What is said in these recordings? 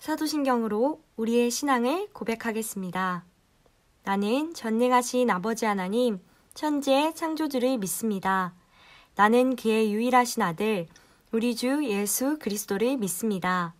사도신경으로 우리의 신앙을 고백하겠습니다. 나는 전능하신 아버지 하나님, 천지의 창조주를 믿습니다. 나는 그의 유일하신 아들, 우리 주 예수 그리스도를 믿습니다.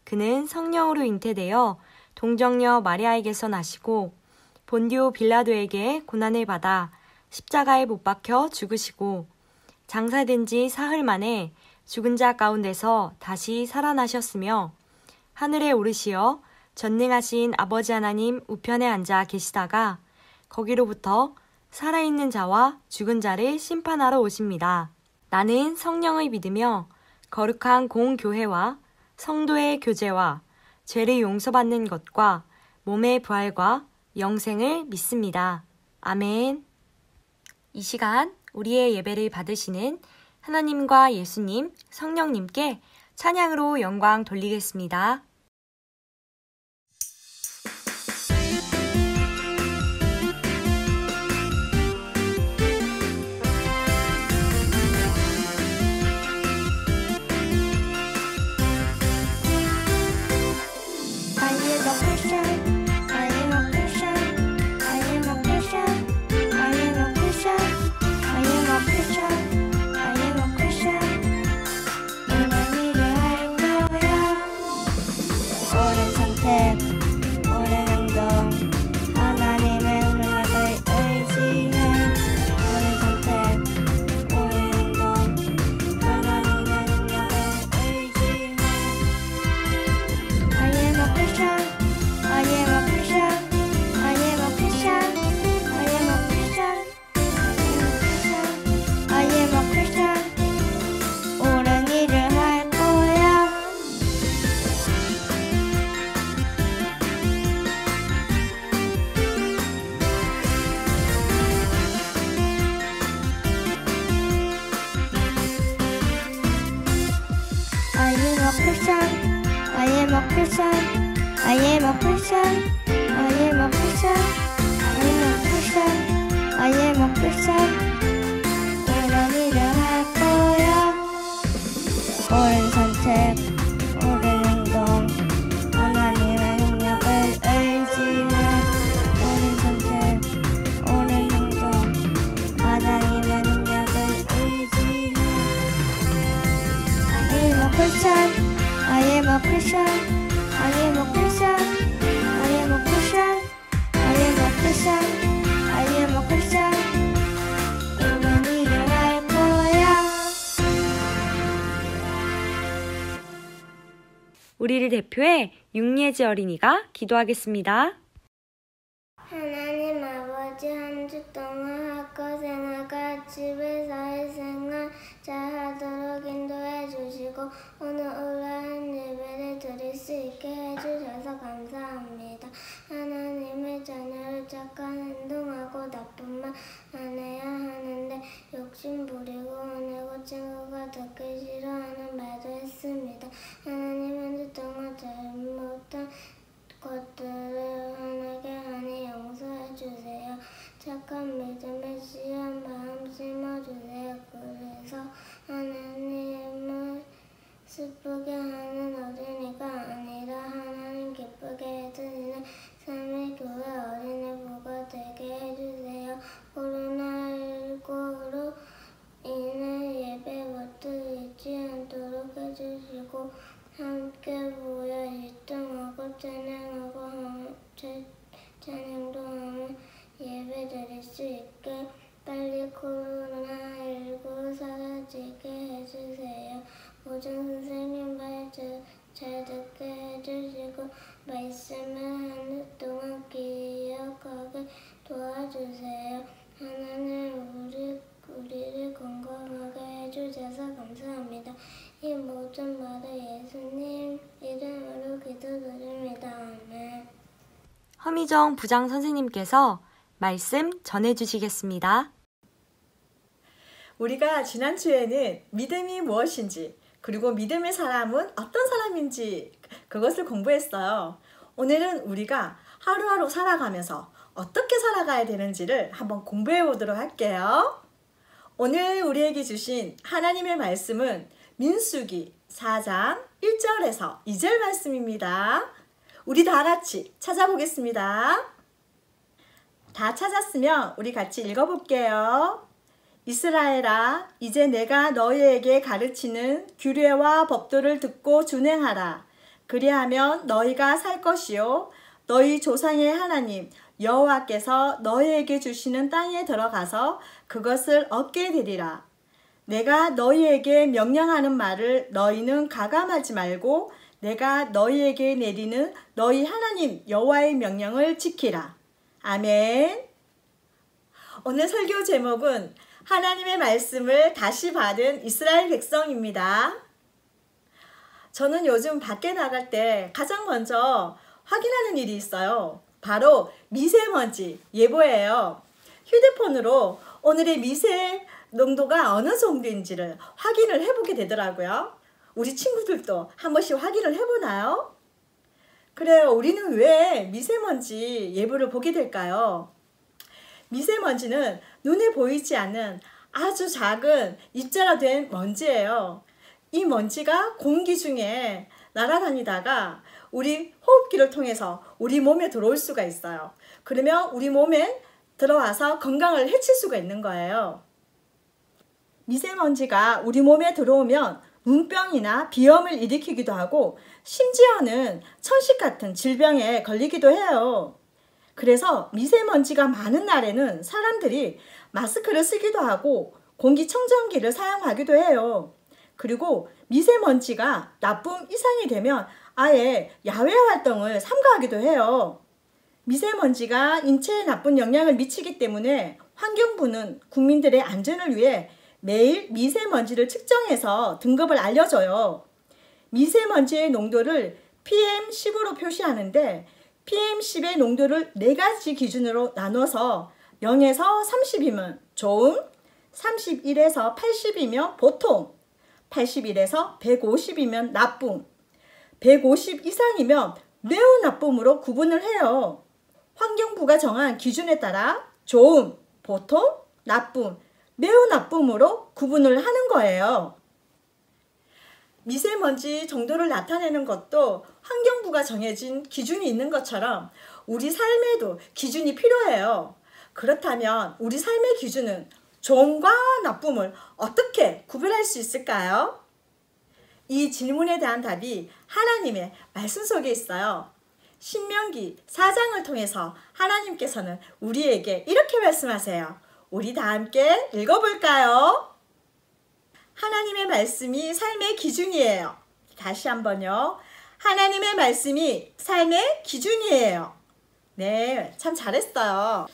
그는 성령으로 잉태되어 동정녀 마리아에게서 나시고 본디오 빌라도에게 고난을 받아 십자가에 못 박혀 죽으시고 장사된 지 사흘 만에 죽은 자 가운데서 다시 살아나셨으며 하늘에 오르시어 전능하신 아버지 하나님 우편에 앉아 계시다가 거기로부터 살아있는 자와 죽은 자를 심판하러 오십니다. 나는 성령을 믿으며 거룩한 공교회와 성도의 교제와 죄를 용서받는 것과 몸의 부활과 영생을 믿습니다. 아멘. 이 시간 우리의 예배를 받으시는 하나님과 예수님, 성령님께 찬양으로 영광 돌리겠습니다. 우리를 대표해 육예지 어린이가 기도하겠습니다. 하나님 아버지, 한 주 동안 학교에 나가 집에서의 생활 잘하도록 인도해 주시고 오늘 올바른 예배를 드릴 수 있게 해주셔서 감사합니다. 하나님의 자녀를 착한 행동하고 나쁜 말 안 해야 하는데 욕심 부리고 화내고 친구가 듣기 싫어하는 말도 했습니다. 하나님, 한 주 동안 잘못한 것들을 화나게 하니 용서해 주세요. 착한 믿음에 씨한 마음 심어주세요. 그래서 하나님을 슬프게 하는 어린이가 아니라 하나님 기쁘게 해주시는 삶의 교회 어린이부가 되게 해주세요. 코로나19로 인해 예배 모두 잊지 않도록 해주시고 함께 모여 일동하고 찬양도 하며 예배 드릴 수 있게 빨리 코로나19 사라지게 해주세요. 모든 선생님 말 잘 듣게 해주시고 말씀을 한 주 동안 기억하게 도와주세요. 하나님, 우리를 건강하게 해주셔서 감사합니다. 이 모든 말을 예수님 이름으로 기도드립니다. 아멘. 허미정 부장 선생님께서 말씀 전해주시겠습니다. 우리가 지난주에는 믿음이 무엇인지, 그리고 믿음의 사람은 어떤 사람인지 그것을 공부했어요. 오늘은 우리가 하루하루 살아가면서 어떻게 살아가야 되는지를 한번 공부해 보도록 할게요. 오늘 우리에게 주신 하나님의 말씀은 민수기 4장 1절에서 2절 말씀입니다. 우리 다 같이 찾아보겠습니다. 다 찾았으면 우리 같이 읽어볼게요. 이스라엘아, 이제 내가 너희에게 가르치는 규례와 법도를 듣고 준행하라. 그리하면 너희가 살 것이요 너희 조상의 하나님 여호와께서 너희에게 주시는 땅에 들어가서 그것을 얻게 되리라. 내가 너희에게 명령하는 말을 너희는 가감하지 말고 내가 너희에게 내리는 너희 하나님 여호와의 명령을 지키라. 아멘. 오늘 설교 제목은 하나님의 말씀을 다시 받은 이스라엘 백성입니다. 저는 요즘 밖에 나갈 때 가장 먼저 확인하는 일이 있어요. 바로 미세먼지 예보예요. 휴대폰으로 오늘의 미세 농도가 어느 정도인지를 확인을 해보게 되더라고요. 우리 친구들도 한 번씩 확인을 해보나요? 그래요. 우리는 왜 미세먼지 예보를 보게 될까요? 미세먼지는 눈에 보이지 않는 아주 작은 입자화된 먼지예요. 이 먼지가 공기 중에 날아다니다가 우리 호흡기를 통해서 우리 몸에 들어올 수가 있어요. 그러면 우리 몸에 들어와서 건강을 해칠 수가 있는 거예요. 미세먼지가 우리 몸에 들어오면 눈병이나 비염을 일으키기도 하고 심지어는 천식 같은 질병에 걸리기도 해요. 그래서 미세먼지가 많은 날에는 사람들이 마스크를 쓰기도 하고 공기청정기를 사용하기도 해요. 그리고 미세먼지가 나쁨 이상이 되면 아예 야외 활동을 삼가하기도 해요. 미세먼지가 인체에 나쁜 영향을 미치기 때문에 환경부는 국민들의 안전을 위해 매일 미세먼지를 측정해서 등급을 알려줘요. 미세먼지의 농도를 PM10으로 표시하는데 PM10의 농도를 4가지 기준으로 나눠서 0에서 30이면 좋음, 31에서 80이면 보통, 81에서 150이면 나쁨, 150 이상이면 매우 나쁨으로 구분을 해요. 환경부가 정한 기준에 따라 좋음, 보통, 나쁨, 매우 나쁨으로 구분을 하는 거예요. 미세먼지 정도를 나타내는 것도 환경부가 정해진 기준이 있는 것처럼 우리 삶에도 기준이 필요해요. 그렇다면 우리 삶의 기준은 좋음과 나쁨을 어떻게 구별할 수 있을까요? 이 질문에 대한 답이 하나님의 말씀 속에 있어요. 신명기 4장을 통해서 하나님께서는 우리에게 이렇게 말씀하세요. 우리 다 함께 읽어볼까요? 하나님의 말씀이 삶의 기준이에요. 다시 한번요. 하나님의 말씀이 삶의 기준이에요. 네, 참 잘했어요.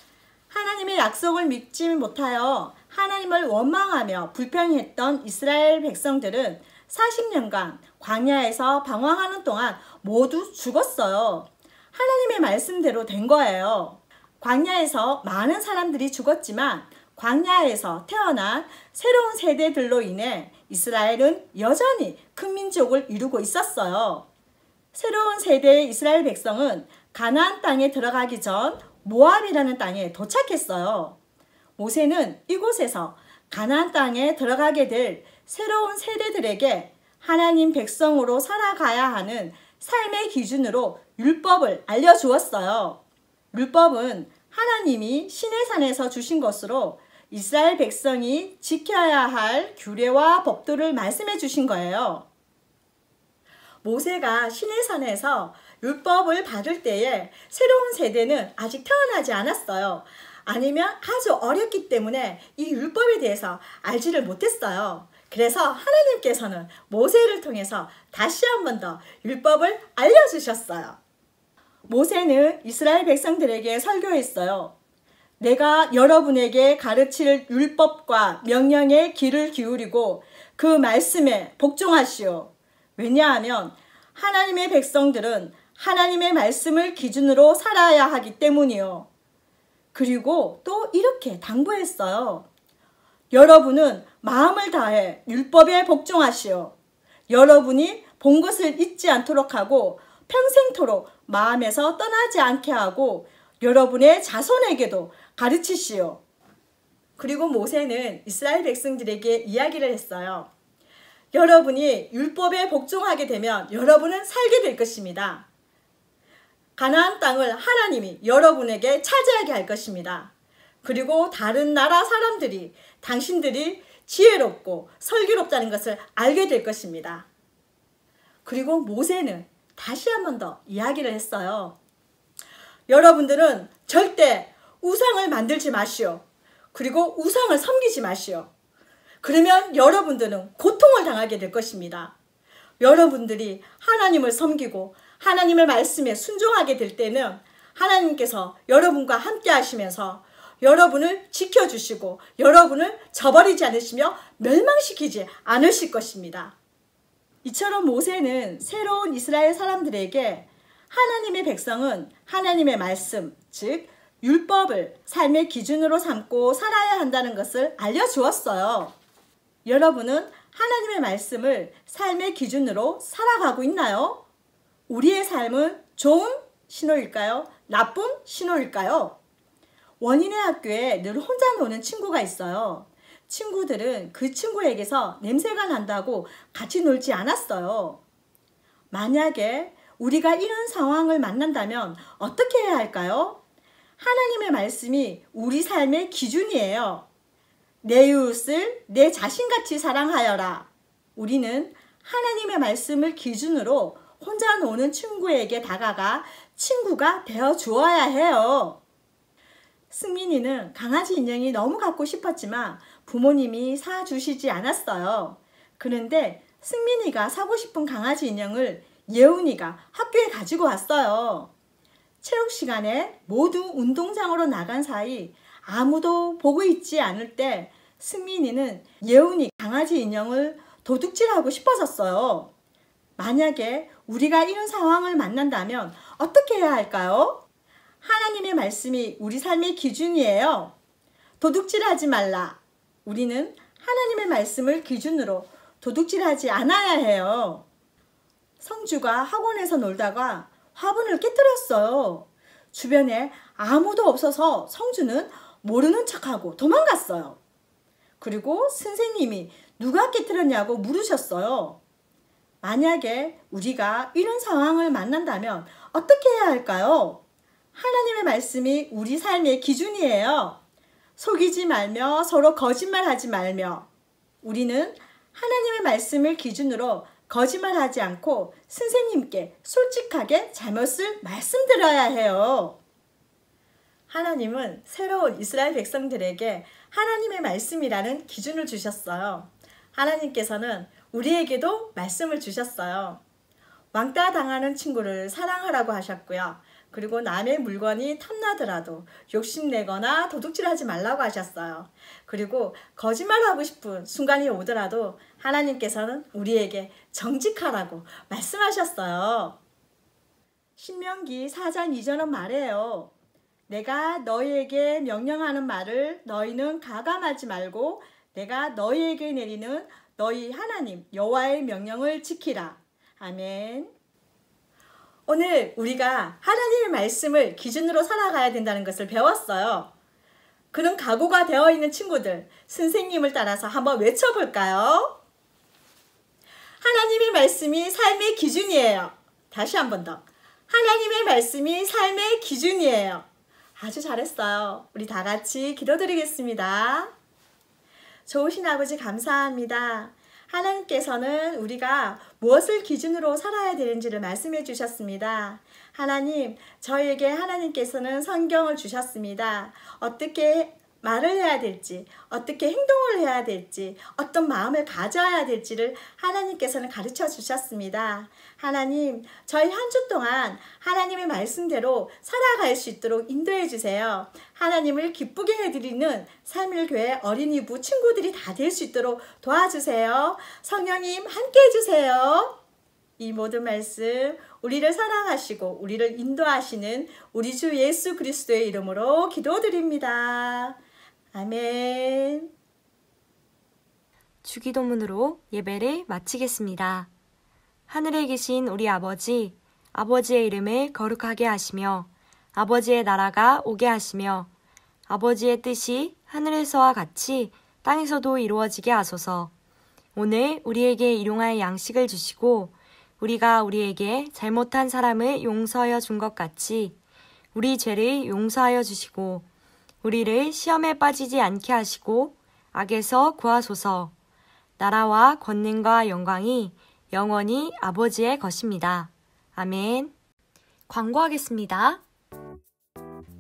하나님의 약속을 믿지 못하여 하나님을 원망하며 불평했던 이스라엘 백성들은 40년간 광야에서 방황하는 동안 모두 죽었어요. 하나님의 말씀대로 된 거예요. 광야에서 많은 사람들이 죽었지만 광야에서 태어난 새로운 세대들로 인해 이스라엘은 여전히 큰 민족을 이루고 있었어요. 새로운 세대의 이스라엘 백성은 가나안 땅에 들어가기 전 모압이라는 땅에 도착했어요. 모세는 이곳에서 가나안 땅에 들어가게 될 새로운 세대들에게 하나님 백성으로 살아가야 하는 삶의 기준으로 율법을 알려주었어요. 율법은 하나님이 시내산에서 주신 것으로 이스라엘 백성이 지켜야 할 규례와 법도를 말씀해 주신 거예요. 모세가 시내산에서 율법을 받을 때에 새로운 세대는 아직 태어나지 않았어요. 아니면 아주 어렸기 때문에 이 율법에 대해서 알지를 못했어요. 그래서 하나님께서는 모세를 통해서 다시 한 번 더 율법을 알려주셨어요. 모세는 이스라엘 백성들에게 설교했어요. 내가 여러분에게 가르칠 율법과 명령에 귀를 기울이고 그 말씀에 복종하시오. 왜냐하면 하나님의 백성들은 하나님의 말씀을 기준으로 살아야 하기 때문이요. 그리고 또 이렇게 당부했어요. 여러분은 마음을 다해 율법에 복종하시오. 여러분이 본 것을 잊지 않도록 하고 평생토록 마음에서 떠나지 않게 하고 여러분의 자손에게도 가르치시오. 그리고 모세는 이스라엘 백성들에게 이야기를 했어요. 여러분이 율법에 복종하게 되면 여러분은 살게 될 것입니다. 가나안 땅을 하나님이 여러분에게 차지하게 할 것입니다. 그리고 다른 나라 사람들이 당신들이 지혜롭고 슬기롭다는 것을 알게 될 것입니다. 그리고 모세는 다시 한 번 더 이야기를 했어요. 여러분들은 절대 우상을 만들지 마시오. 그리고 우상을 섬기지 마시오. 그러면 여러분들은 고통을 당하게 될 것입니다. 여러분들이 하나님을 섬기고 하나님의 말씀에 순종하게 될 때는 하나님께서 여러분과 함께 하시면서 여러분을 지켜주시고 여러분을 저버리지 않으시며 멸망시키지 않으실 것입니다. 이처럼 모세는 새로운 이스라엘 사람들에게 하나님의 백성은 하나님의 말씀, 즉 율법을 삶의 기준으로 삼고 살아야 한다는 것을 알려주었어요. 여러분은 하나님의 말씀을 삶의 기준으로 살아가고 있나요? 우리의 삶은 좋은 신호일까요? 나쁜 신호일까요? 원인의 학교에 늘 혼자 노는 친구가 있어요. 친구들은 그 친구에게서 냄새가 난다고 같이 놀지 않았어요. 만약에 우리가 이런 상황을 만난다면 어떻게 해야 할까요? 하나님의 말씀이 우리 삶의 기준이에요. 내 이웃을 내 자신같이 사랑하여라. 우리는 하나님의 말씀을 기준으로 혼자 노는 친구에게 다가가 친구가 되어 주어야 해요. 승민이는 강아지 인형이 너무 갖고 싶었지만 부모님이 사주시지 않았어요. 그런데 승민이가 사고 싶은 강아지 인형을 예훈이가 학교에 가지고 왔어요. 체육 시간에 모두 운동장으로 나간 사이 아무도 보고 있지 않을 때 승민이는 예훈이 강아지 인형을 도둑질하고 싶어졌어요. 만약에 우리가 이런 상황을 만난다면 어떻게 해야 할까요? 하나님의 말씀이 우리 삶의 기준이에요. 도둑질하지 말라. 우리는 하나님의 말씀을 기준으로 도둑질하지 않아야 해요. 성주가 학원에서 놀다가 화분을 깨뜨렸어요. 주변에 아무도 없어서 성주는 모르는 척하고 도망갔어요. 그리고 선생님이 누가 깨뜨렸냐고 물으셨어요. 만약에 우리가 이런 상황을 만난다면 어떻게 해야 할까요? 하나님의 말씀이 우리 삶의 기준이에요. 속이지 말며 서로 거짓말하지 말며 우리는 하나님의 말씀을 기준으로 거짓말하지 않고 선생님께 솔직하게 잘못을 말씀드려야 해요. 하나님은 새로운 이스라엘 백성들에게 하나님의 말씀이라는 기준을 주셨어요. 하나님께서는 우리에게도 말씀을 주셨어요. 왕따 당하는 친구를 사랑하라고 하셨고요. 그리고 남의 물건이 탐나더라도 욕심내거나 도둑질하지 말라고 하셨어요. 그리고 거짓말하고 싶은 순간이 오더라도 하나님께서는 우리에게 정직하라고 말씀하셨어요. 신명기 4장 2절은 말해요. 내가 너희에게 명령하는 말을 너희는 가감하지 말고 내가 너희에게 내리는 너희 하나님 여호와의 명령을 지키라. 아멘. 오늘 우리가 하나님의 말씀을 기준으로 살아가야 된다는 것을 배웠어요. 그런 각오가 되어 있는 친구들, 선생님을 따라서 한번 외쳐볼까요? 하나님의 말씀이 삶의 기준이에요. 다시 한 번 더. 하나님의 말씀이 삶의 기준이에요. 아주 잘했어요. 우리 다 같이 기도드리겠습니다. 좋으신 아버지 감사합니다. 하나님께서는 우리가 무엇을 기준으로 살아야 되는지를 말씀해 주셨습니다. 하나님, 저희에게 하나님께서는 성경을 주셨습니다. 어떻게 말을 해야 될지, 어떻게 행동을 해야 될지, 어떤 마음을 가져야 될지를 하나님께서는 가르쳐 주셨습니다. 하나님, 저희 한 주 동안 하나님의 말씀대로 살아갈 수 있도록 인도해 주세요. 하나님을 기쁘게 해드리는 삼일교회 어린이부 친구들이 다 될 수 있도록 도와주세요. 성령님 함께 해주세요. 이 모든 말씀 우리를 사랑하시고 우리를 인도하시는 우리 주 예수 그리스도의 이름으로 기도드립니다. 아멘. 주기도문으로 예배를 마치겠습니다. 하늘에 계신 우리 아버지, 아버지의 이름을 거룩하게 하시며 아버지의 나라가 오게 하시며 아버지의 뜻이 하늘에서와 같이 땅에서도 이루어지게 하소서. 오늘 우리에게 일용할 양식을 주시고 우리가 우리에게 잘못한 사람을 용서하여 준 것 같이 우리 죄를 용서하여 주시고 우리를 시험에 빠지지 않게 하시고 악에서 구하소서. 나라와 권능과 영광이 영원히 아버지의 것입니다. 아멘. 광고하겠습니다.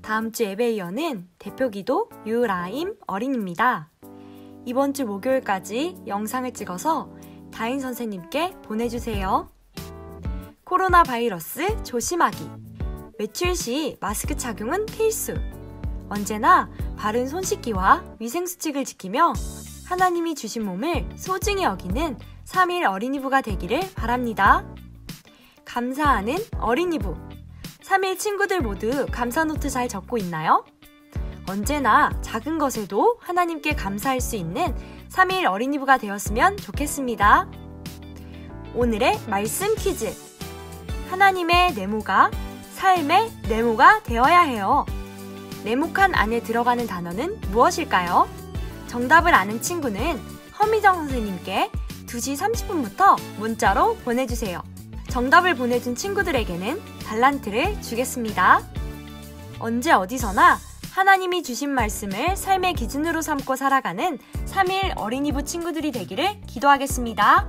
다음 주 예배이어는 대표기도 유라임 어린입니다. 이번 주 목요일까지 영상을 찍어서 다인 선생님께 보내주세요. 코로나 바이러스 조심하기. 외출 시 마스크 착용은 필수. 언제나 바른 손 씻기와 위생수칙을 지키며 하나님이 주신 몸을 소중히 여기는 3일 어린이부가 되기를 바랍니다. 감사하는 어린이부. 3일 친구들 모두 감사노트 잘 적고 있나요? 언제나 작은 것에도 하나님께 감사할 수 있는 3일 어린이부가 되었으면 좋겠습니다. 오늘의 말씀 퀴즈. 하나님의 네모가 삶의 네모가 되어야 해요. 네모칸 안에 들어가는 단어는 무엇일까요? 정답을 아는 친구는 허미정 선생님께 2시 30분부터 문자로 보내주세요. 정답을 보내준 친구들에게는 달란트를 주겠습니다. 언제 어디서나 하나님이 주신 말씀을 삶의 기준으로 삼고 살아가는 3일 어린이부 친구들이 되기를 기도하겠습니다.